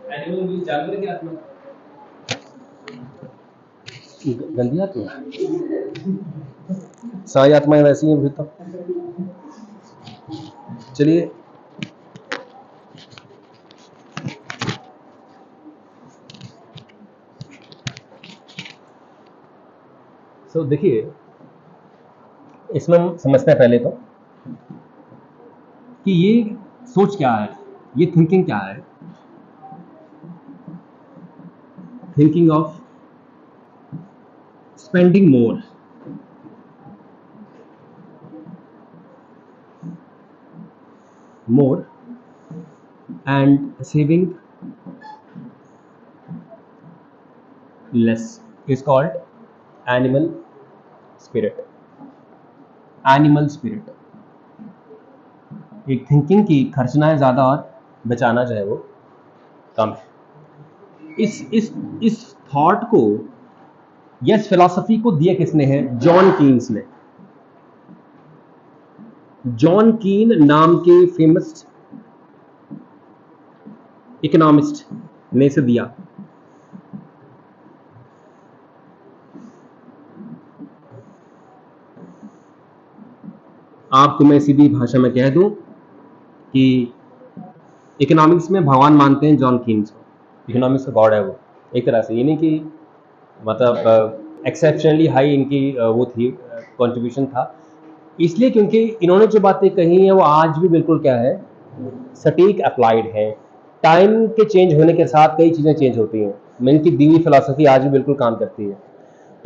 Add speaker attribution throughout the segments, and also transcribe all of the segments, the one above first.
Speaker 1: Animal means जानवर की आत्मा।
Speaker 2: गंदी आत्मा, सारी आत्माएं वैसी हैं फिर तो। चलिए तो देखिए, इसमें हम समझते हैं पहले तो कि ये सोच क्या है, ये थिंकिंग क्या है। Thinking of spending more and saving less is called animal spirit. Animal spirit एक थिंकिंग की खर्चना है ज़्यादा और बचाना जो है वो कम है। इस थॉट को या इस फिलॉसफी को दिया किसने है? जॉन कीन्स ने। जॉन कीन नाम के फेमस इकोनॉमिस्ट ने इसे दिया। आपको मैं सीधी भाषा में कह दूं कि इकोनॉमिक्स में भगवान मानते हैं जॉन कीन्स को। इकोनॉमिक्स का गॉड है वो एक तरह से। ये नहीं कि मतलब एक्सेप्शनली हाई इनकी वो थी, कंट्रीब्यूशन था, इसलिए क्योंकि इन्होंने जो बातें कही हैं वो आज भी बिल्कुल क्या है, सटीक अप्लाइड है। टाइम के चेंज होने के साथ कई चीज़ें चेंज होती हैं, इनकी दी हुई फिलॉसफी आज भी बिल्कुल काम करती है।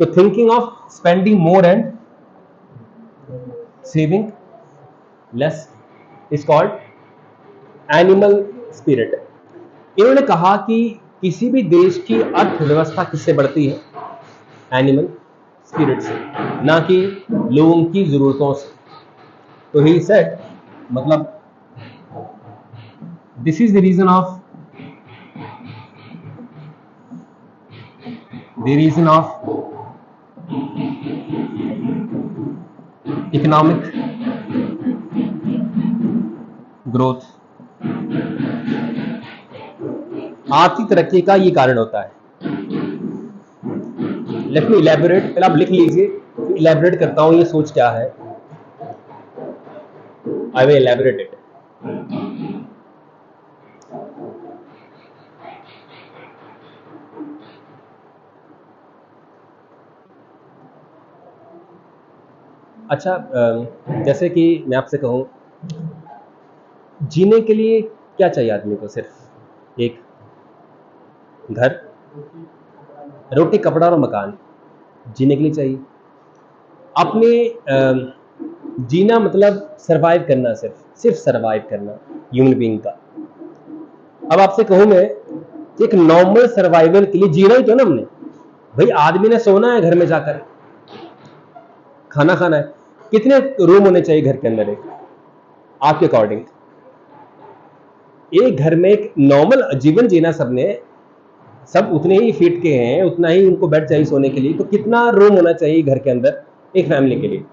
Speaker 2: तो thinking of spending more and saving less is called animal spirit. इन्होंने कहा कि किसी भी देश की अर्थव्यवस्था किससे बढ़ती है? एनिमल स्पिरिट से, ना कि लोगों की जरूरतों से। तो ही सेड, मतलब this is the reason of economic growth. आर्थिक तरक्की का ये कारण होता है। लेट मी इलेबोरेट, पहले आप लिख लीजिए, इलेबोरेट करता हूं ये सोच क्या है। I will elaborate it. अच्छा, जैसे कि मैं आपसे कहूं, जीने के लिए क्या चाहिए आदमी को? सिर्फ एक घर, रोटी, कपड़ा और मकान जीने के लिए चाहिए। अपने जीना मतलब सरवाइव करना, सिर्फ सरवाइव करना ह्यूमन बीइंग का। अब आपसे कहूं मैं, एक नॉर्मल सर्वाइवल के लिए जीना ही तो ना हमने। भाई आदमी ने सोना है घर में जाकर, खाना खाना है, कितने रूम होने चाहिए घर के अंदर एक आपके अकॉर्डिंग? एक घर में एक नॉर्मल जीवन जीना सबने, सब उतने ही फिट के हैं, उतना ही उनको बेड चाहिए सोने के लिए, तो कितना रूम होना चाहिए घर के अंदर एक फैमिली के लिए?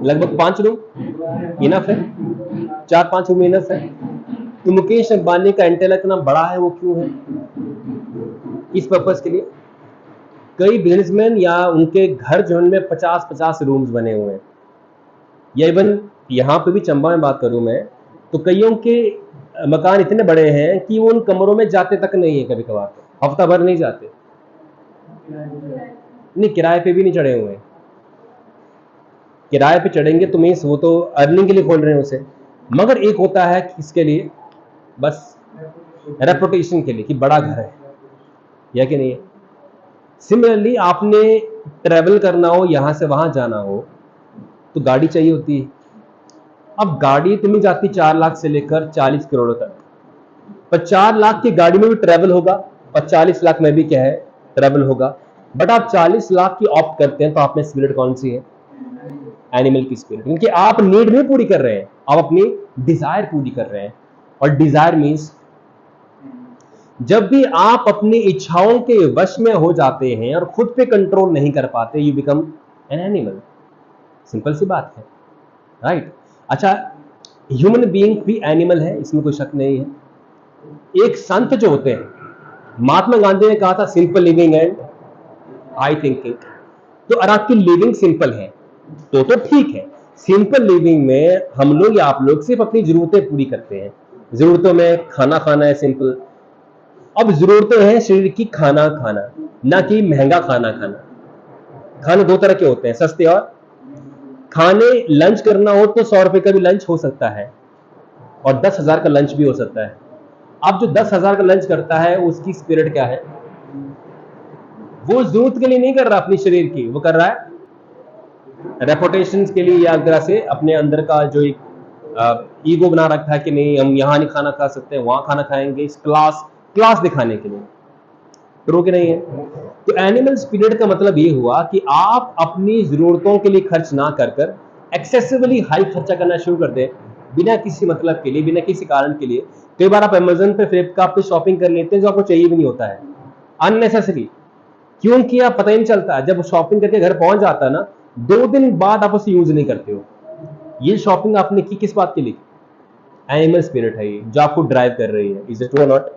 Speaker 2: लगभग 5 रूम इनफ है, 4-5 रूम इनफ है। तो मुकेश अंबानी का एंटेना इतना बड़ा है, वो क्यों है? किस पर्पस के लिए? कई बिजनेसमैन या उनके घर जो उनमें 50-50 रूम्स बने हुए हैं, या इवन यहाँ पे भी चंबा में बात करूं मैं, तो कईयों के मकान इतने बड़े हैं कि वो उन कमरों में जाते तक नहीं है, कभी कभार तो हफ्ता भर नहीं जाते। नहीं, किराए पे भी नहीं चढ़े हुए हैं। किराए पे चढ़ेंगे तो मीन्स वो तो अर्निंग के लिए खोल रहे हैं उसे, मगर एक होता है किसके लिए? बस रेपुटेशन के लिए कि बड़ा घर है, या कि नहीं है? सिमिलरली आपने ट्रेवल करना हो, यहां से वहां जाना हो, तो गाड़ी चाहिए होती है। अब गाड़ी इतनी जाती 4 लाख से लेकर 40 करोड़ तक, पर 4 लाख की गाड़ी में भी ट्रेवल होगा और 40 लाख में भी क्या है, ट्रेवल होगा। बट आप 40 लाख की ऑप्ट करते हैं, तो आप में स्पिरिट कौन सी है? एनिमल की स्पिरिट। क्योंकि आप नीड नहीं पूरी कर रहे हैं, आप अपनी डिजायर पूरी कर रहे हैं। और डिजायर मीन्स जब भी आप अपनी इच्छाओं के वश में हो जाते हैं और खुद पे कंट्रोल नहीं कर पाते, you become an animal. Simple सी बात है, राइट? अच्छा, ह्यूमन बीइंग भी एनिमल है, इसमें कोई शक नहीं है। एक संत जो होते हैं, महात्मा गांधी ने कहा था simple living and high thinking. तो अगर आपकी लिविंग सिंपल है तो ठीक है। सिंपल लिविंग में हम लोग या आप लोग सिर्फ अपनी जरूरतें पूरी करते हैं। जरूरतों में खाना खाना है सिंपल। अब जरूरतें हैं शरीर की खाना खाना, ना कि महंगा खाना खाना। खाने दो तरह के होते हैं, सस्ते और खाने। लंच करना हो तो 100 रुपए का भी लंच हो सकता है और 10,000 का लंच भी हो सकता है। अब जो 10,000 का लंच करता है उसकी स्पिरिट क्या है? वो जरूरत के लिए नहीं कर रहा अपने शरीर की, वो कर रहा है रेपुटेशन के लिए, या तरह से अपने अंदर का जो एक ईगो बना रखा है कि नहीं हम यहाँ नहीं खाना खा सकते, वहां खाना खाएंगे, इस क्लास दिखाने के लिए। ट्रू कि नहीं है? तो एनिमल स्पिरिट का मतलब ये हुआ कि आप अपनी जरूरतों के लिए खर्च ना कर कर एक्सेसिवली हाई खर्चा करना शुरू कर दे, बिना किसी मतलब के लिए, बिना किसी कारण के लिए। कई बार आप अमेजन पे, फ्लिपकार्ट पे शॉपिंग कर लेते हैं जो आपको चाहिए भी नहीं होता है, अननेसेसरी। क्यों किया पता ही नहीं चलता। जब शॉपिंग करके घर पहुंच जाता है ना, 2 दिन बाद आप उसे यूज नहीं करते हो। ये शॉपिंग आपने की किस बात के लिए? एनिमल स्पिरिट है ये जो आपको ड्राइव कर रही है। इज इट ट्रू और नॉट?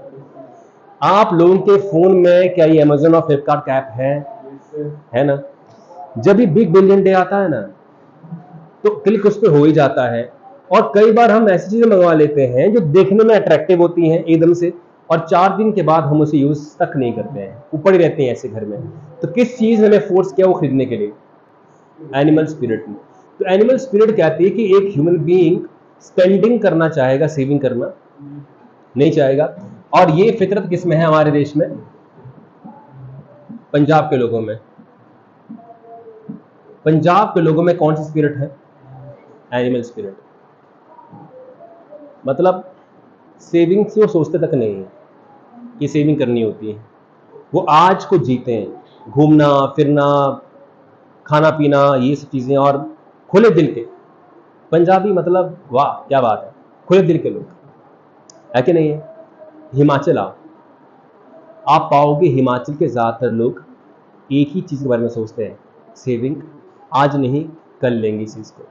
Speaker 2: आप लोगों के फोन में क्या ये अमेजन और फ्लिपकार्ट का ऐप है ना? जब भी बिग बिलियन डे आता है ना, तो क्लिक उस पर हो ही जाता है। और कई बार हम ऐसी चीजें मंगवा लेते हैं जो देखने में अट्रैक्टिव होती हैं एकदम से, और 4 दिन के बाद हम उसे यूज तक नहीं करते हैं, ऊपर ही रहते हैं ऐसे घर में। तो किस चीज ने हमें फोर्स किया वो खरीदने के लिए? एनिमल स्पिरिट में। तो एनिमल स्पिरिट कहती है कि एक ह्यूमन बीइंग स्पेंडिंग करना चाहेगा, सेविंग करना नहीं चाहेगा। और ये फितरत किस में है हमारे देश में? पंजाब के लोगों में। पंजाब के लोगों में कौन सी स्पिरिट है? Animal spirit. मतलब सेविंग से वो सोचते तक नहीं है कि सेविंग करनी होती है। वो आज को जीते हैं, घूमना फिरना, खाना पीना, ये सब चीजें, और खुले दिल के पंजाबी। मतलब वाह क्या बात है, खुले दिल के लोग है कि नहीं है? हिमाचल आओ, आप पाओगे हिमाचल के ज्यादातर लोग एक ही चीज के बारे में सोचते हैं, सेविंग। आज नहीं कल लेंगे इस चीज को,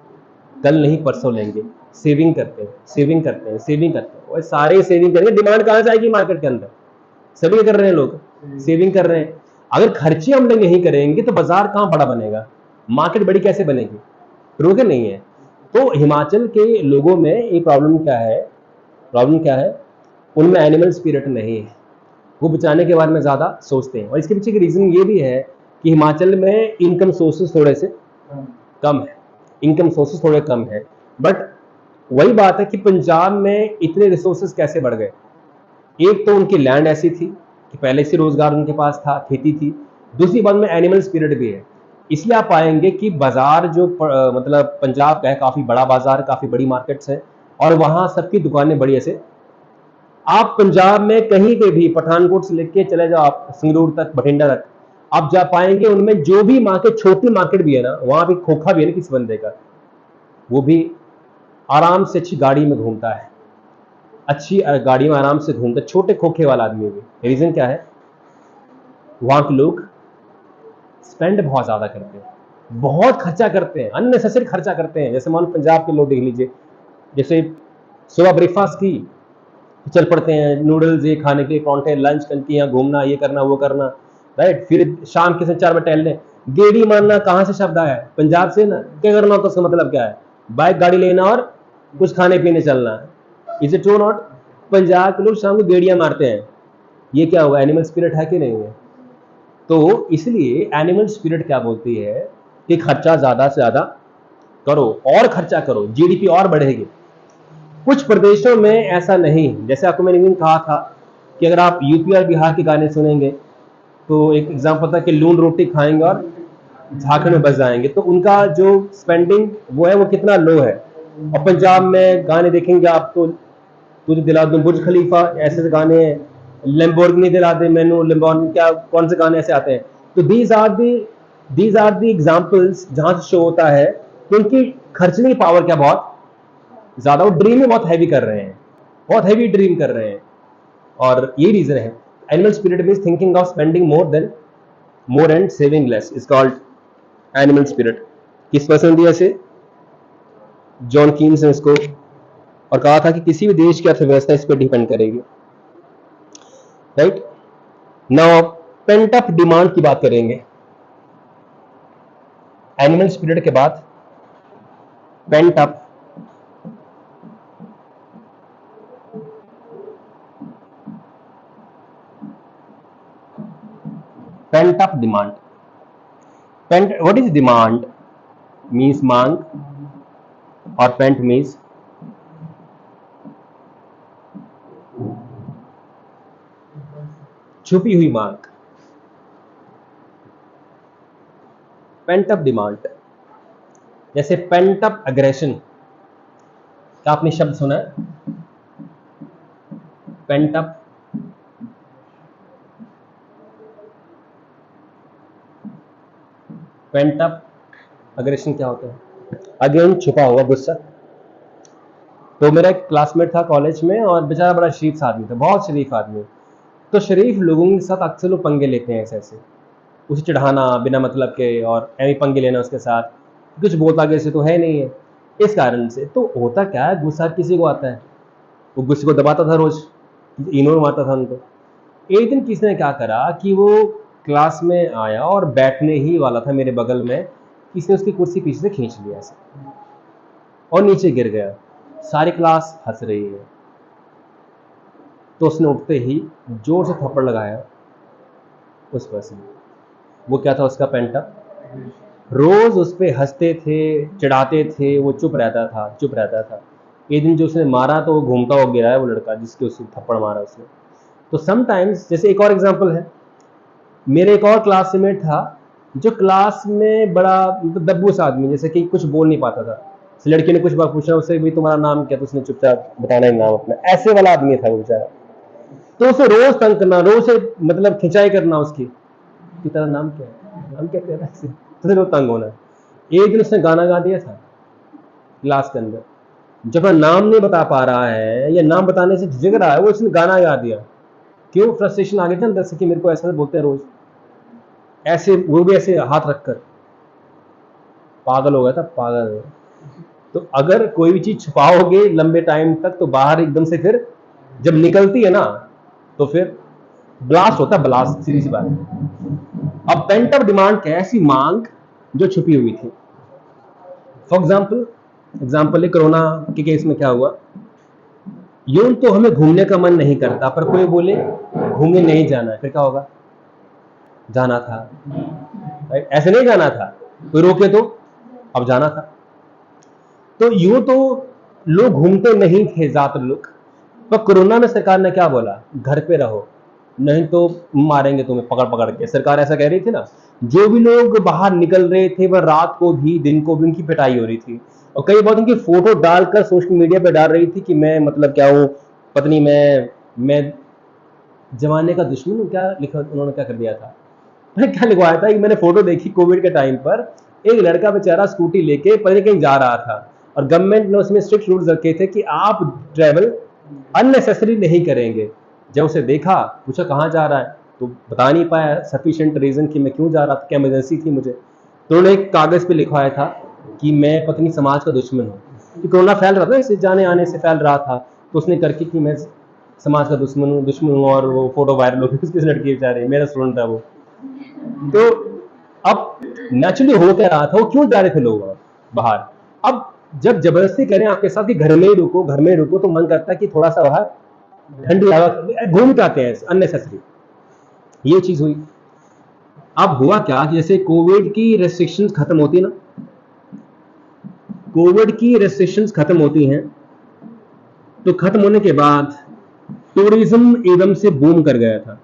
Speaker 2: कल नहीं परसों लेंगे। सेविंग करते हैं, सेविंग करते हैं, सेविंग करते हैं, और सारे सेविंग करेंगे। डिमांड कहां से आएगी मार्केट के अंदर? सभी कर रहे हैं लोग, सेविंग कर रहे हैं। अगर खर्चे हम लोग नहीं करेंगे तो बाजार कहां बड़ा बनेगा, मार्केट बड़ी कैसे बनेगी? ट्रू कि नहीं है? तो हिमाचल के लोगों में ये प्रॉब्लम क्या है? प्रॉब्लम क्या है? उनमें एनिमल स्पिरिट नहीं है, वो बचाने के बारे में ज्यादा सोचते हैं। और इसके पीछे की रीजन ये भी है कि हिमाचल में इनकम सोर्सेस थोड़े से कम है, इनकम सोर्सेस थोड़े कम है। बट वही बात है कि पंजाब में इतने रिसोर्सेस कैसे बढ़ गए? एक तो उनकी लैंड ऐसी थी कि पहले से रोजगार उनके पास था, खेती थी। दूसरी बात में एनिमल स्पिरिट भी है। इसलिए आप पाएंगे कि बाजार जो मतलब पंजाब का है, काफी बड़ा बाजार, काफी बड़ी मार्केट्स है, और वहां सबकी दुकानें बड़ी ऐसे। आप पंजाब में कहीं पे भी, पठानकोट से लेके चले जाओ आप संगरूर तक, बठिंडा तक, आप जा पाएंगे उनमें जो भी मार्केट, छोटी मार्केट भी है ना, वहां भी खोखा भी है ना किसी बंदे का, वो भी आराम से अच्छी गाड़ी में घूमता है, अच्छी गाड़ी में आराम से घूमता है, छोटे खोखे वाला आदमी भी। रीजन क्या है? वहां के लोग स्पेंड बहुत ज्यादा करते हैं, बहुत खर्चा करते हैं, अननेसेसरी खर्चा करते हैं। जैसे मान लो पंजाब के लोग देख लीजिए, जैसे सुबह ब्रेकफास्ट की, चल पड़ते हैं नूडल्स ये खाने के लिए, परांठे, लंच करके यहाँ घूमना, ये करना वो करना, राइट। फिर शाम के 4 बजे टहलने। गेड़ी मारना कहाँ से शब्द आया है? पंजाब से ना। क्या करना तो उसका मतलब क्या है? बाइक गाड़ी लेना और कुछ खाने पीने चलना। Is it true not? Punjab के लोग शाम को गेड़ियां मारते हैं। ये क्या हुआ? एनिमल स्पिरिट है कि नहीं है? तो इसलिए एनिमल स्पिरिट क्या बोलती है कि खर्चा ज्यादा से ज्यादा करो, और खर्चा करो, जीडीपी और बढ़ेगी। कुछ प्रदेशों में ऐसा नहीं। जैसे आपको मैंने कहा था कि अगर आप यूपी और बिहार के गाने सुनेंगे, तो एक एग्जाम्पल था कि लून रोटी खाएंगे और झारखंड में बस जाएंगे, तो उनका जो स्पेंडिंग वो है वो कितना लो है। और पंजाब में गाने देखेंगे आप तो, तुझे दिला दूं बुर्ज खलीफा, ऐसे गाने हैं, लैम्बोर्गिनी दिला दे मैनू, लैम्बोर्गिनी, क्या कौन से गाने ऐसे आते हैं। तो दीज आर दी एग्जाम्पल्स जहां से शो होता है कि उनकी खर्चने की पावर क्या बहुत ज्यादा, वो ड्रीम में बहुत हैवी कर रहे हैं, बहुत हैवी ड्रीम कर रहे हैं। और ये रीजन है। Animal spirit means thinking of spending more and saving less is called animal spirit. किस पर्सन दिया इसे? जॉन कीन्स ने इसको, और कहा था कि किसी भी देश की अर्थव्यवस्था इस पर डिपेंड करेगी। Right. Now pent up demand की बात करेंगे। एनिमल स्पिरिट के बाद pent up demand. Pent, what is demand? Means मांग, और पेंट मीन्स छुपी हुई मांग। पेंट अप डिमांड, जैसे पेंट अप अग्रेशन, क्या आपने शब्द सुना है? पेंट अप अग्रेशन क्या होता है? अगेन छुपा हुआ गुस्सा। तो मेरा एक क्लासमेट था कॉलेज में, और बेचारा बड़ा शरीफ आदमी था, बहुत शरीफ आदमी। तो शरीफ लोगों के साथ अक्सर लोग पंगे लेते हैं, ऐसे उसे चिढ़ाना बिना मतलब के, और ऐसे पंगे लेना उसके साथ, कुछ बोलता कैसे तो है नहीं है, इस कारण से। तो होता क्या है, गुस्सा किसी को आता है, वो गुस्से को दबाता था, रोज इग्नोर मारता था उनको। एक दिन किसी ने क्या करा कि वो क्लास में आया और बैठने ही वाला था मेरे बगल में, किसी ने उसकी कुर्सी पीछे से खींच लिया ऐसे, और नीचे गिर गया। सारी क्लास हंस रही है। तो उसने उठते ही जोर से थप्पड़ लगाया उस पर्सन। वो क्या था उसका पेंट अप, रोज उस पे हंसते थे, चिढ़ाते थे, वो चुप रहता था। एक दिन जो उसने मारा तो वो घूमता हुआ गिरा है, वो लड़का जिसके उसने थप्पड़ मारा उसने। तो समटाइम्स, जैसे एक और एग्जांपल है, मेरे एक और क्लासमेट था जो क्लास में बड़ा दब्बूस आदमी, जैसे कि कुछ बोल नहीं पाता था। लड़की ने कुछ बात पूछा उससे, भी तुम्हारा नाम क्या, तो उसने चुपचाप बताना ही नाम अपना, ऐसे वाला आदमी था वो बेचारा। तो उसे रोज तंग करना, रोज से मतलब खिंचाई करना उसकी, कि तेरा नाम क्या है, नाम क्या कह रहा है, तो रोज तंग होना। एक दिन उसने गाना गा दिया था क्लास के अंदर। जब वह नाम नहीं बता पा रहा है या नाम बताने से झिझक रहा है, वो उसने गाना गा दिया। क्यों? फ्रस्ट्रेशन आ गई थी अंदर से कि मेरे को ऐसा बोलते हैं रोज, ऐसे, वो भी ऐसे हाथ रखकर। पागल हो गया था, पागल। तो अगर कोई भी चीज छुपाओगे लंबे टाइम तक, तो बाहर एकदम से फिर जब निकलती है ना, तो फिर ब्लास्ट होता है, ब्लास्ट, सीधी सी बात है। अब पेंट अप डिमांड क्या है? ऐसी मांग जो छुपी हुई थी। फॉर एग्जाम्पल कोरोना के केस में क्या हुआ, यूं तो हमें घूमने का मन नहीं करता, पर कोई बोले घूमने नहीं जाना है, फिर क्या होगा? जाना था, राइट? ऐसे नहीं जाना था, कोई रोके तो अब जाना था। तो यूं तो लोग घूमते नहीं थे ज्यादातर लोग, पर कोरोना में सरकार ने क्या बोला? घर पे रहो, नहीं तो मारेंगे तुम्हें पकड़ पकड़ के, सरकार ऐसा कह रही थी ना। जो भी लोग बाहर निकल रहे थे, वह रात को भी दिन को भी उनकी पिटाई हो रही थी, और कई बार उनकी फोटो डालकर सोशल मीडिया पे डाल रही थी कि मैं मतलब क्या हूँ, पत्नी मैं जमाने का दुश्मन हूँ। क्या लिखा उन्होंने, क्या कर दिया था, मैंने क्या लिखवाया था कि मैंने फोटो देखी कोविड के टाइम पर, एक लड़का बेचारा स्कूटी लेके पता नहीं कहीं जा रहा था, और गवर्नमेंट ने उसमें स्ट्रिक्ट रूल्स रखे थे कि आप ट्रैवल अननेसेसरी नहीं करेंगे। जब उसे देखा, पूछा कहाँ जा रहा है, तो बता नहीं पाया सफिशिएंट रीजन कि मैं क्यों जा रहा था, क्या इमरजेंसी थी मुझे। तो उन्होंने एक कागज पे लिखवाया था कि मैं पत्नी समाज का दुश्मन हूँ, कि कोरोना फैल रहा था, इसे जाने आने से फैल रहा था, तो उसने करके कि मैं समाज का दुश्मन हूँ, और वो फोटो वायरल हो गई उसकी लड़की बेचारी, मेरा स्टूडेंट था वो। तो अब नेचुरली हो क्या रहा था, वो क्यों जा रहे थे लोग बाहर? अब जब जबरदस्ती करें आपके साथ कि घर में ही रुको, तो मन करता है कि थोड़ा सा बाहर ठंडी हवा घूम के आते हैं, अननेसेसरी। ये चीज हुई। अब हुआ क्या कि जैसे कोविड की रेस्ट्रिक्शंस खत्म होती है ना, कोविड की रेस्ट्रिक्शंस खत्म होती हैं, तो खत्म होने के बाद टूरिज्म एकदम से बूम कर गया था,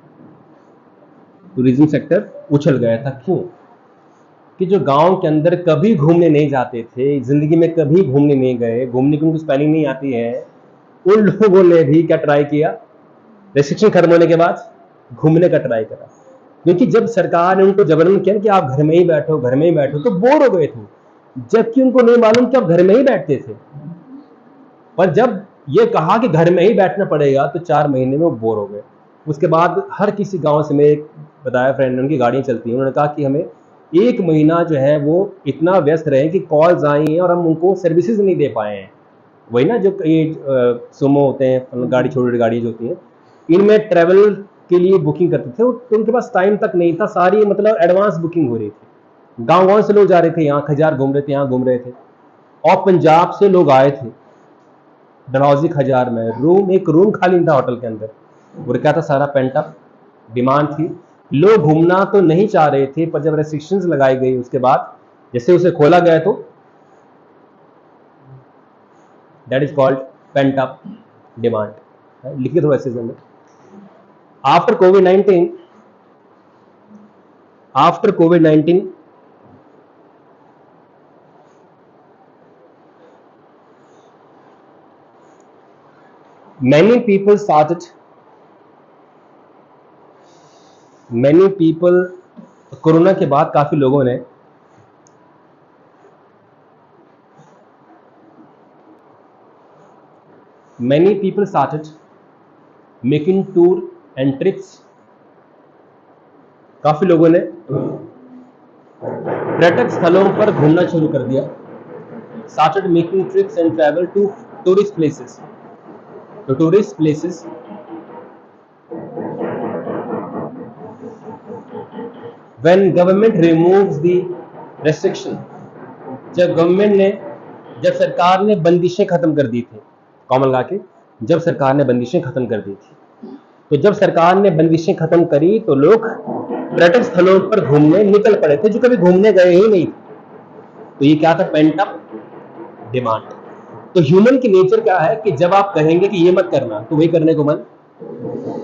Speaker 2: टूरिज्म सेक्टर उछल गया था। क्यों? कि जो गांव के अंदर कभी घूमने नहीं जाते थे, जिंदगी में कभी घूमने नहीं गए, घूमने की उनको स्पेलिंग नहीं आती है, उन लोगों ने भी क्या ट्राई किया, रेस्ट्रिक्शन खत्म होने के बाद घूमने का ट्राई करा। क्योंकि जब सरकार ने उनको जबरन किया कि आप घर में ही बैठो, तो बोर हो गए थे, जबकि उनको नहीं मालूम कि आप घर में ही बैठते थे। पर जब ये कहा कि घर में ही बैठना पड़ेगा, तो 4 महीने में वो बोर हो गए। उसके बाद हर किसी गांव से, मेरे बताया फ्रेंड ने, उनकी गाड़ियां चलती हैं, उन्होंने कहा कि हमें 1 महीना जो है वो इतना व्यस्त रहे कि कॉल्स आई हैं और हम उनको सर्विसेज नहीं दे पाए हैं। वही ना, जो ये सुमो होते हैं, गाड़ी, छोटी छोटी गाड़ी जो होती हैं, इनमें ट्रैवल के लिए बुकिंग करते थे, तो उनके पास टाइम तक नहीं था, सारी मतलब एडवांस बुकिंग हो रही थी। गांव से लोग जा रहे थे, यहाँ खजार घूम रहे थे, यहाँ घूम रहे थे, और पंजाब से लोग आए थे डलहौजी खजार में। एक रूम खाली था होटल के अंदर, और क्या था, सारा पेंट अप डिमांड थी। लोग घूमना तो नहीं चाह रहे थे, पर जब रेस्ट्रिक्शंस लगाई गई उसके बाद जैसे उसे खोला गया, तो that is called paint up demand. लिखिए थोड़ा ऐसे में, after COVID-19 many people corona के बाद काफी लोगों ने many people started making tour and trips। काफी लोगों ने पर्यटक स्थलों पर घूमना शुरू कर दिया। started making trips and travel to tourist places। तो tourist places when government removes the restriction, जब सरकार ने बंदिशें खत्म कर दी थी, कॉमन लगा के जब सरकार ने बंदिशें खत्म कर दी थी, तो जब सरकार ने बंदिशें खत्म करी तो लोग पर्यटक स्थलों पर घूमने निकल पड़े थे जो कभी घूमने गए ही नहीं थे। तो ये क्या था, पेंट अप डिमांड। तो ह्यूमन की नेचर क्या है कि जब आप कहेंगे कि ये मत करना तो वही करने को मन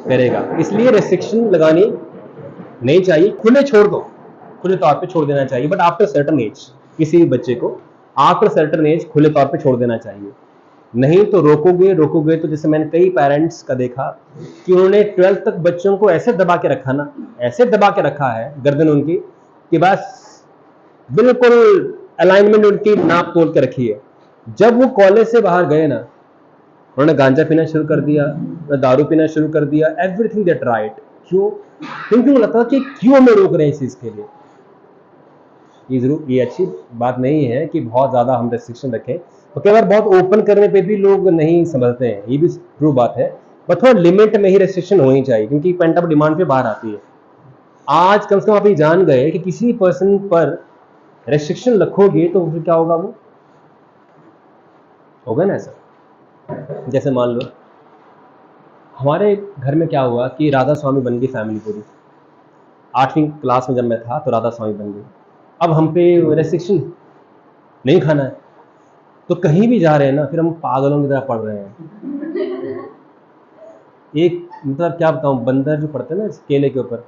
Speaker 2: करेगा। इसलिए रेस्ट्रिक्शन लगानी नहीं चाहिए, खुले छोड़ दो, खुले तौर पे छोड़ देना चाहिए, बट आफ्टर सर्टेन एज। किसी भी बच्चे को आफ्टर सर्टेन एज खुले तौर पे छोड़ देना चाहिए। नहीं तो रोकोगे तो जैसे मैंने कई पेरेंट्स का देखा कि उन्होंने 12th तक बच्चों को ऐसे दबा के रखा ना, ऐसे दबा के रखा है गर्दन उनकी कि बस बिल्कुल अलाइनमेंट उनकी नाप तोल के रखी है। जब वो कॉलेज से बाहर गए ना, उन्होंने गांजा पीना शुरू कर दिया, दारू पीना शुरू कर दिया, एवरीथिंग दे ट्राइड। क्यों? क्योंकि वो लगता कि क्यों हमें रोक रहे हैं इस चीज के लिए। ये अच्छी बात नहीं है कि बहुत ज्यादा हम रेस्ट्रिक्शन रखें, तो कई बार बहुत ओपन करने पे भी लोग नहीं समझते हैं, ये भी ट्रू बात है, पर थोड़ा लिमिट में ही रेस्ट्रिक्शन होनी चाहिए, क्योंकि पेंट अप डिमांड पे बाहर आती है। आज कम से कम आप ये जान गए कि किसी पर्सन पर रेस्ट्रिक्शन रखोगे तो फिर क्या होगा, वो होगा ना ऐसा। जैसे मान लो हमारे घर में क्या हुआ कि राधा स्वामी बन गई फैमिली पूरी। 8वीं क्लास में जब मैं था तो राधा स्वामी बन गई। अब हम पे रेस्ट्रिक्शन नहीं खाना है, तो कहीं भी जा रहे हैं ना, फिर हम पागलों की तरह पढ़ रहे हैं। एक मतलब क्या बताऊं, बंदर जो पड़ते हैं ना केले के ऊपर,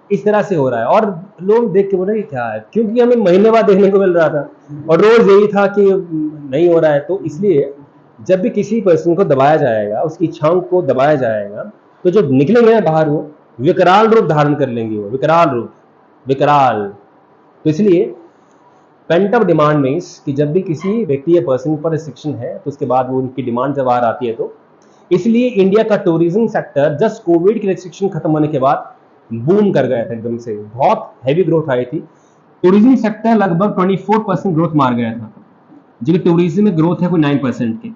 Speaker 2: इस तरह से हो रहा है। और लोग देख के बोल रहे क्या है, क्योंकि हमें महीने बाद देखने को मिल रहा था और रोज यही था कि नहीं हो रहा है। तो इसलिए जब भी किसी पर्सन को दबाया जाएगा, उसकी इच्छाओं को दबाया जाएगा, तो जब निकलेंगे ना बाहर, वो विकराल रूप धारण कर लेंगे, वो विकराल। तो इसलिए पेंट अप डिमांड मीन्स कि जब भी किसी व्यक्ति या पर्सन पर रिस्ट्रिक्शन है तो उसके बाद वो उनकी डिमांड जब बाहर आती है। तो इसलिए इंडिया का टूरिज्म सेक्टर जस्ट कोविड की रिस्ट्रिक्शन खत्म होने के बाद बूम कर गया था, एकदम से बहुत हैवी ग्रोथ आई थी। टूरिज्म सेक्टर लगभग 24% ग्रोथ मार गया था, जो कि टूरिज्म में ग्रोथ है कोई 9% की,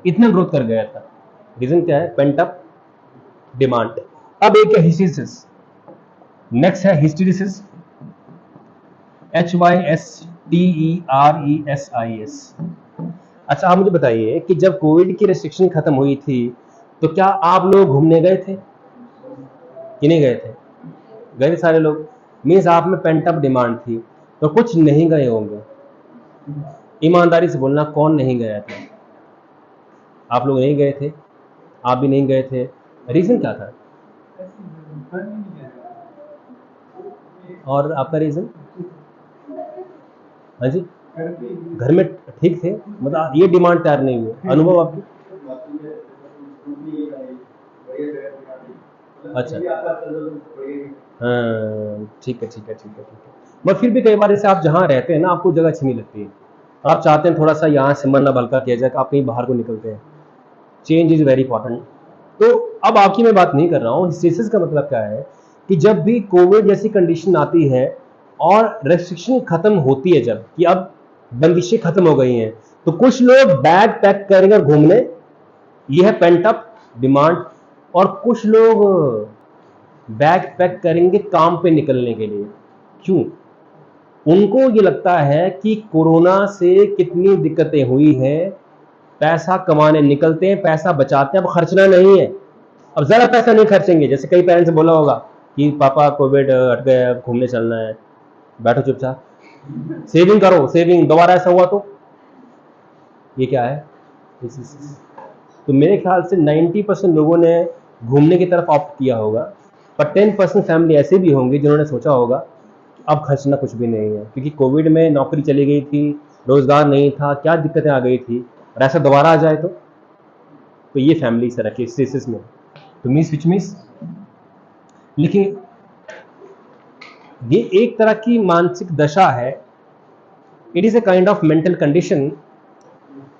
Speaker 2: इतना ग्रोथ कर गया था। रीजन क्या है, पेंट अप डिमांड। अब एक है हिस्टेरिसिस, नेक्स्ट है हिस्टेरिसिस, HYSTERESIS। अच्छा, आप मुझे बताइए कि जब कोविड की रेस्ट्रिक्शन खत्म हुई थी तो क्या आप लोग घूमने गए थे कि नहीं गए थे? गए थे सारे लोग। मीन्स आप में पेंट अप डिमांड थी, तो कुछ नहीं गए होंगे। ईमानदारी से बोलना, कौन नहीं गया था? आप लोग नहीं गए थे, आप भी नहीं गए थे। रीजन क्या था? और आपका रीजन? हाँ जी, घर में ठीक थे, मतलब ये डिमांड तैयार नहीं हुई। अनुभव आपकी? अच्छा, हाँ, ठीक है। मगर फिर भी कई बार जैसे आप जहाँ रहते हैं ना, आपको जगह अच्छी नहीं लगती है, आप चाहते हैं थोड़ा सा यहाँ से मन अब हल्का किया जाए, आप कहीं बाहर को निकलते हैं। Change is very important. तो अब आपकी मैं बात नहीं कर रहा हूँ। हिस्टेरिसिस का मतलब क्या है कि जब भी कोविड जैसी कंडीशन आती है और रेस्ट्रिक्शन खत्म होती है, जब कि अब बंदिशें खत्म हो गई हैं, तो कुछ लोग बैग पैक करेंगे घूमने, यह है पेंट अप डिमांड। और कुछ लोग बैग पैक करेंगे काम पे निकलने के लिए। क्यों? उनको ये लगता है कि कोरोना से कितनी दिक्कतें हुई हैं, पैसा कमाने निकलते हैं, पैसा बचाते हैं, अब खर्चना नहीं है, अब ज़रा पैसा नहीं खर्चेंगे। जैसे कई पेरेंट्स ने बोला होगा कि पापा कोविड हट गया, घूमने चलना है, बैठो चुपचाप, सेविंग करो, सेविंग, दोबारा ऐसा हुआ तो ये क्या है? तो मेरे ख्याल से 90% लोगों ने घूमने की तरफ ऑप्ट किया होगा, पर 10% फैमिली ऐसे भी होंगे जिन्होंने सोचा होगा अब खर्चना कुछ भी नहीं है, क्योंकि कोविड में नौकरी चली गई थी, रोजगार नहीं था, क्या दिक्कतें आ गई थी, और ऐसा दोबारा आ जाए तो ये फैमिली से रखे स्टेसिस में। तो मीन्स विच मीन्स लेकिन ये एक तरह की मानसिक दशा है, it is a kind of mental condition.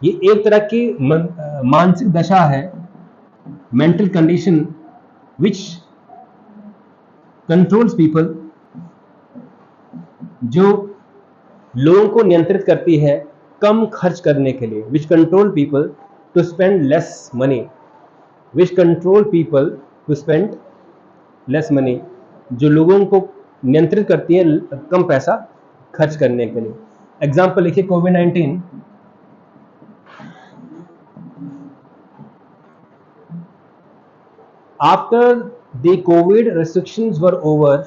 Speaker 2: ये एक तरह की मानसिक दशा है, mental condition which controls people, जो लोगों को नियंत्रित करती है कम खर्च करने के लिए, which control people to spend less money, which control people to spend less money, जो लोगों को नियंत्रित करती है कम पैसा खर्च करने के लिए। एग्जाम्पल लिखिए, कोविड-19 after the COVID restrictions were over,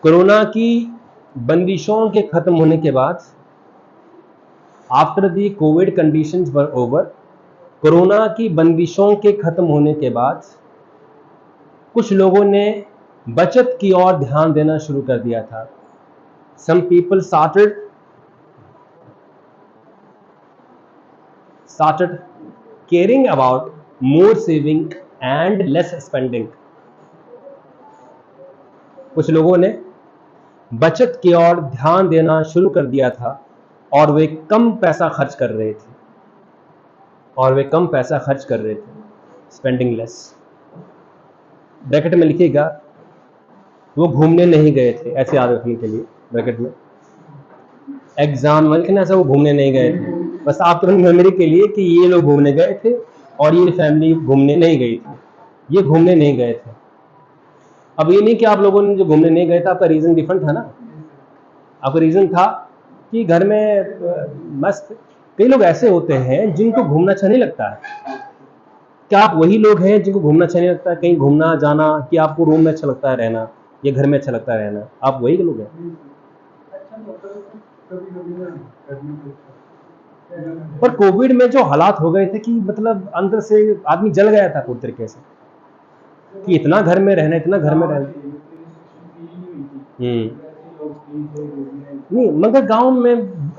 Speaker 2: corona की बंदिशों के खत्म होने के बाद, after the COVID conditions were over, corona की बंदिशों के खत्म होने के बाद कुछ लोगों ने बचत की ओर ध्यान देना शुरू कर दिया था। Some people started caring about more saving and less spending. कुछ लोगों ने बचत की ओर ध्यान देना शुरू कर दिया था और वे कम पैसा खर्च कर रहे थे, स्पेंडिंग लेस। ब्रैकेट में लिखिएगा, वो घूमने नहीं गए थे, ऐसे याद रखने के लिए ब्रैकेट में। एग्जाम में लिखना ऐसा, वो घूमने नहीं गए थे, बस आप तुरंत मेमोरी के लिए कि ये लोग घूमने गए थे और ये फैमिली घूमने नहीं गई थी, ये घूमने नहीं गए थे। अब ये नहीं कि आप लोगों ने जो घूमने नहीं गए थे आपका रीजन डिफरेंट था ना, आपका रीजन था कि घर में मस्त। कई लोग ऐसे होते हैं जिनको घूमना अच्छा नहीं लगता है। क्या आप वही लोग हैं जिनको घूमना अच्छा नहीं लगता है, कहीं घूमना जाना, कि आपको रूम में अच्छा लगता है रहना या घर में अच्छा लगता है रहना? आप वही लोग हैं। पर कोविड में जो हालात हो गए थे कि मतलब अंदर से आदमी जल गया था पूरी तरीके से, कि इतना घर में रहना। नहीं, मगर गांव में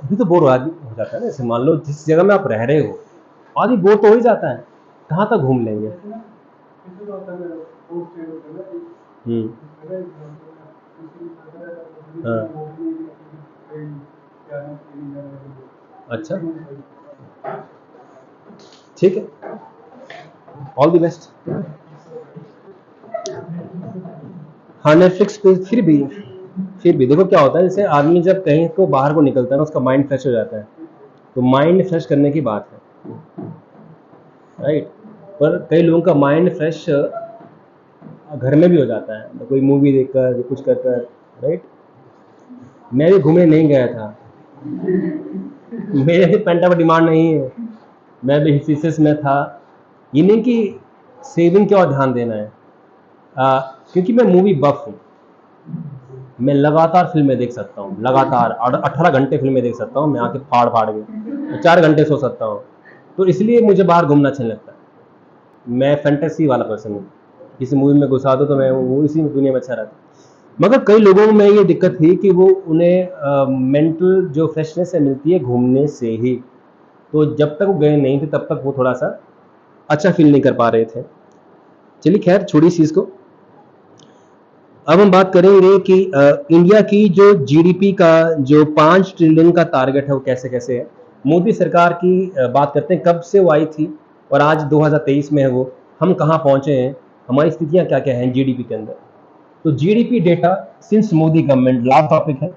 Speaker 2: भी तो बोर आदमी हो जाता है ना। जैसे मान लो जिस जगह में आप रह रहे हो, आदमी बोर तो हो ही जाता है, कहाँ तक घूम लेंगे। हाँ, अच्छा, ठीक है, ऑल द बेस्ट। हाँ, नेटफ्लिक्स पे फिर भी देखो क्या होता है, जैसे आदमी जब कहीं को बाहर को निकलता है ना, उसका माइंड फ्रेश हो जाता है, तो माइंड फ्रेश करने की बात है, राइट। पर कई लोगों का माइंड फ्रेश घर में भी हो जाता है, तो कोई मूवी देखकर, कुछ कर कर, राइट। मैं भी घूमने नहीं गया था, मेरे भी पेंट डिमांड नहीं है, मैं भी हिस्सेस में था। ये नहीं कि सेविंग की ओर ध्यान देना है, क्योंकि मैं मूवी बफ हूँ, मैं लगातार फिल्में देख सकता हूँ, लगातार 18 घंटे फिल्में देख सकता हूँ मैं, आके फाड़ के 4 घंटे सो सकता हूँ। तो इसलिए मुझे बाहर घूमना अच्छा नहीं लगता। मैं फैंटेसी वाला पर्सन हूँ, किसी मूवी में घुसा दो तो मैं वो इसी दुनिया में अच्छा रहता। मगर कई लोगों में ये दिक्कत थी कि वो उन्हें मेंटल जो फ्रेशनेस है मिलती है घूमने से ही, तो जब तक वो गए नहीं थे तब तक वो थोड़ा सा अच्छा फील नहीं कर पा रहे थे। चलिए खैर, छोड़ी इस चीज़ को। अब हम बात करेंगे कि इंडिया की जो जीडीपी का जो 5 ट्रिलियन का टारगेट है वो कैसे कैसे है। मोदी सरकार की बात करते हैं, कब से वो आई थी और आज 2023 में है वो, हम कहाँ पहुंचे हैं, हमारी स्थितियां क्या क्या हैं जीडीपी के अंदर। तो GDP data since Modi government, last topic है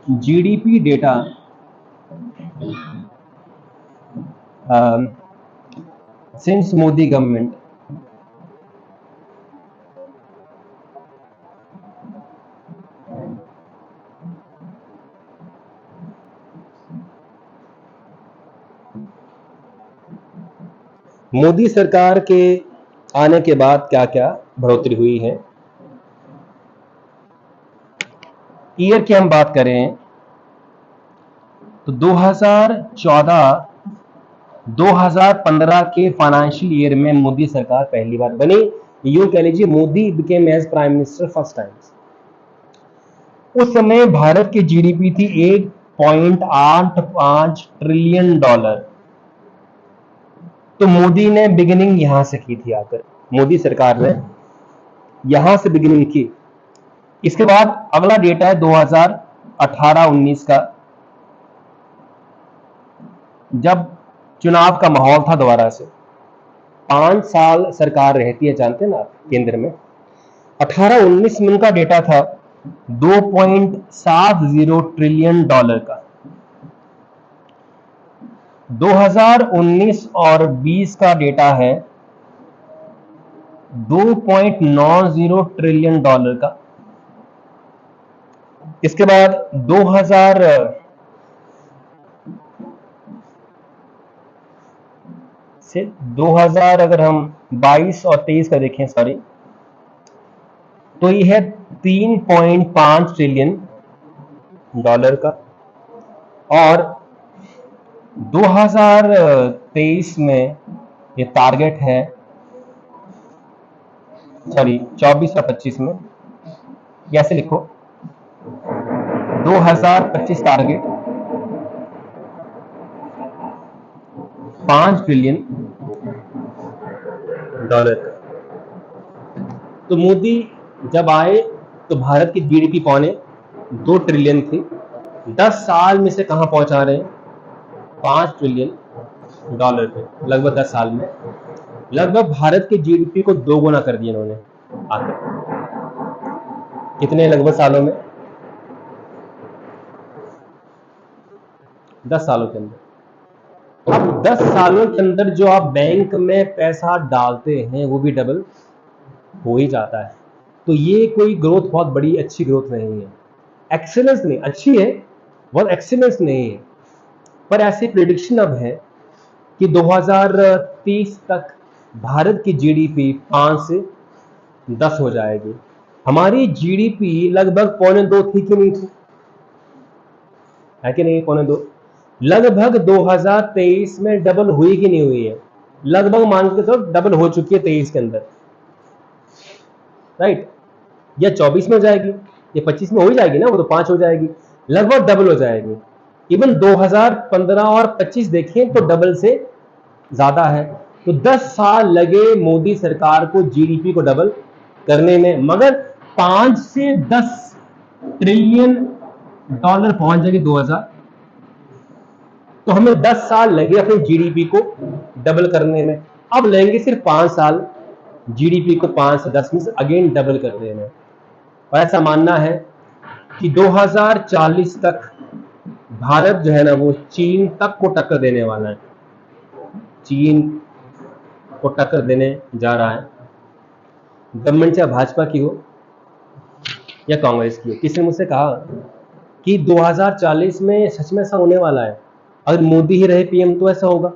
Speaker 2: GDP data since Modi government. Modi सरकार के आने के बाद क्या क्या बढ़ोतरी हुई है। ईयर की हम बात करें तो 2014-2015 के फाइनेंशियल ईयर में मोदी सरकार पहली बार बनी। यूं कह लीजिए Modi became as prime minister first time. उस समय भारत की जीडीपी थी 1.85 ट्रिलियन डॉलर। तो मोदी ने बिगिनिंग यहां से की थी, आकर मोदी सरकार ने यहां से बिगिनिंग की। इसके बाद अगला डेटा है 2018-19 का, जब चुनाव का माहौल था दोबारा से। 5 साल सरकार रहती है, जानते हैं ना आप, केंद्र में। 18-19 में उनका डेटा था 2.70 ट्रिलियन डॉलर का। 2019 और 20 का डेटा है 2.90 ट्रिलियन डॉलर का। इसके बाद 2000 से 2000 अगर हम 22 और 23 का देखें, सॉरी, तो ये है 3.5 ट्रिलियन डॉलर का। और 2023 में ये टारगेट है, सॉरी 24 और 25 में, कैसे लिखो, 2025 टारगेट 5 ट्रिलियन डॉलर का। तो मोदी जब आए तो भारत की जीडीपी 2.25 ट्रिलियन थी। 10 साल में से कहां पहुंचा रहे हैं, 5 ट्रिलियन डॉलर पे। लगभग 10 साल में लगभग भारत की जीडीपी को 2 गुना कर दिया इन्होंने आकर। कितने लगभग सालों में, 10 सालों के अंदर। अब 10 सालों के अंदर जो आप बैंक में पैसा डालते हैं वो भी डबल हो ही जाता है। तो ये कोई ग्रोथ बहुत बड़ी अच्छी ग्रोथ नहीं है, एक्सीलेंस नहीं, अच्छी है बहुत, एक्सीलेंस नहीं है। पर ऐसे प्रेडिक्शन अब है कि 2030 तक भारत की जीडीपी 5 से 10 हो जाएगी। हमारी जीडीपी लगभग 2.25 थी कि नहीं थी, है कि नहीं, 2.25। लगभग 2023 में डबल हुई कि नहीं हुई है, लगभग मान के तो डबल हो चुकी है 23 के अंदर, राइट। या 24 में हो जाएगी या 25 में हो ही जाएगी ना, वो तो 5 हो जाएगी, लगभग डबल हो जाएगी। इवन 2015 और 25 देखें तो डबल से ज्यादा है। तो 10 साल लगे मोदी सरकार को जीडीपी को डबल करने में, मगर 5 से 10 ट्रिलियन डॉलर पहुंच जाएगी 2000। तो हमें 10 साल लगे अपनी जीडीपी को डबल करने में। अब लेंगे सिर्फ 5 साल जीडीपी को 5 से 10 में से अगेन डबल करने में। और ऐसा मानना है कि 2040 तक भारत जो है ना वो चीन तक को टक्कर देने वाला है, चीन को टक्कर देने जा रहा है। गवर्नमेंट चाहे भाजपा की हो या कांग्रेस की हो। किसी ने मुझसे कहा कि 2040 में सच में ऐसा होने वाला है, अगर मोदी ही रहे पीएम तो ऐसा होगा।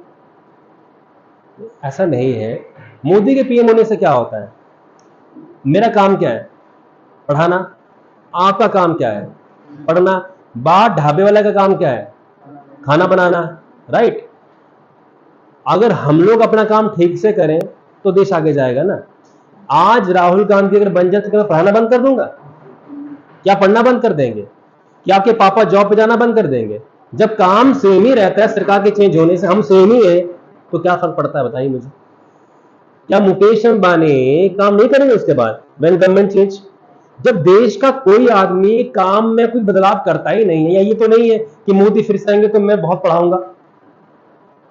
Speaker 2: ऐसा नहीं है। मोदी के पीएम होने से क्या होता है, मेरा काम क्या है, पढ़ाना। आपका काम क्या है, पढ़ना। बाहर ढाबे वाले का काम क्या है, खाना बनाना, राइट। अगर हम लोग अपना काम ठीक से करें तो देश आगे जाएगा ना। आज राहुल गांधी अगर बन जाए तो क्या पढ़ाना बंद कर दूंगा, क्या पढ़ना बंद कर देंगे, क्या आपके पापा जॉब पे जाना बंद कर देंगे? जब काम सेम ही रहता है, सरकार के चेंज होने से हम सेम ही है, तो क्या फर्क पड़ता है बताइए मुझे। क्या मुकेश अंबानी काम नहीं करेंगे उसके बाद व्हेन गवर्नमेंट चेंज? जब देश का कोई आदमी काम में कोई बदलाव करता ही नहीं है, या ये तो नहीं है कि मोदी फिर से आएंगे तो मैं बहुत पढ़ाऊंगा,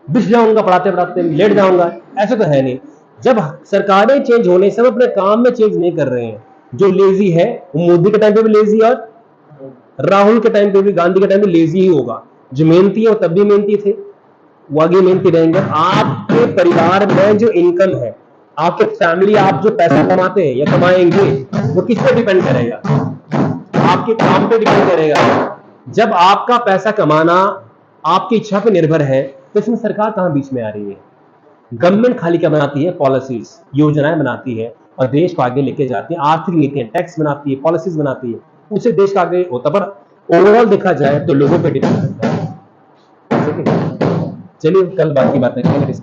Speaker 2: बिछ जाऊंगा पढ़ाते पढ़ाते, लेट जाऊंगा, ऐसा तो है नहीं। जब सरकारें चेंज होने से हम अपने काम में चेंज नहीं कर रहे हैं। जो लेजी है वो मोदी के टाइम पे भी लेजी और राहुल के टाइम पे भी, गांधी के टाइम पे लेजी ही होगा। जो मेहनती है वो तब भी मेहनती थे, वो आगे मेहनती रहेंगे। आपके परिवार में जो इनकम है, आपके फैमिली, आप जो पैसा कमाते हैं या कमाएंगे, वो किस पे डिपेंड करेगा, आपके काम पे डिपेंड करेगा। जब आपका पैसा कमाना आपकी इच्छा पे निर्भर है तो इसमें सरकार कहां बीच में आ रही है? गवर्नमेंट खाली क्या बनाती है? पॉलिसीज, योजनाएं बनाती है और देश को आगे लेके जाती है। आर्थिक नीतियां, टैक्स बनाती है, पॉलिसीज बनाती है, उससे देश का आगे होता है। पर ओवरऑल देखा जाए तो लोगों पे डिपेंड करता है। ठीक है, चलिए कल बाकी बातें करेंगे।